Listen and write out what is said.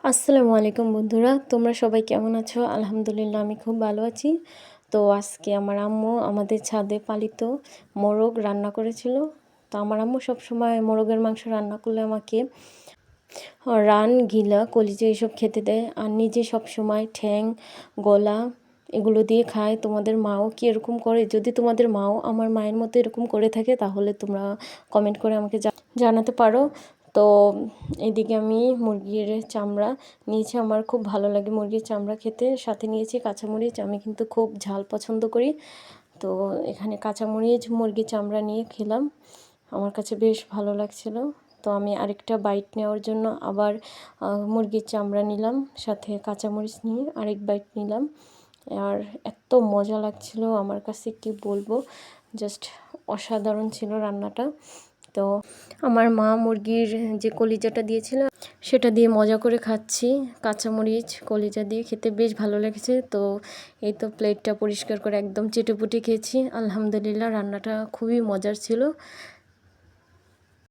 আসসালামু আলাইকুম বন্ধুরা, তোমরা সবাই কেমন আছো? আলহামদুলিল্লাহ আমি খুব ভালো আছি। তো আজকে আমার আম্মু আমাদের ছাদে পালিত মোরগ রান্না করেছিল। তো আমার আম্মু সবসময় মোরগের মাংস রান্না করলে আমাকে রান, গিলা, কলিজা এসব খেতে দেয়, আর নিজে সবসময় ঠ্যাং, গলা এগুলো দিয়ে খায়। তোমাদের মাও কি এরকম করে? যদি তোমাদের মাও আমার মায়ের মতো এরকম করে থাকে তাহলে তোমরা কমেন্ট করে আমাকে জানাতে পারো। তো এদিকে আমি মুরগির চামড়া নিয়েছি, আমার খুব ভালো লাগে মুরগির চামড়া খেতে। সাথে নিয়েছি কাঁচামরিচ, আমি কিন্তু খুব ঝাল পছন্দ করি। তো এখানে কাঁচামরিচ মুরগির চামড়া নিয়ে খেলাম, আমার কাছে বেশ ভালো লাগছিল। তো আমি আরেকটা বাইট নেওয়ার জন্য আবার মুরগির চামড়া নিলাম, সাথে কাঁচামরিচ নিয়ে আরেক বাইট নিলাম। আর এত মজা লাগছিল আমার কাছে, কি বলবো, জাস্ট অসাধারণ ছিল রান্নাটা। তো আমার মা মুরগির যে কলিজাটা দিয়েছিল সেটা দিয়ে মজা করে খাচ্ছি, কাঁচামরিচ কলিজা দিয়ে খেতে বেশ ভালো লেগেছে। তো এই তো প্লেটটা পরিষ্কার করে একদম চেটেপুটে খেয়েছি। আলহামদুলিল্লাহ রান্নাটা খুবই মজার ছিল।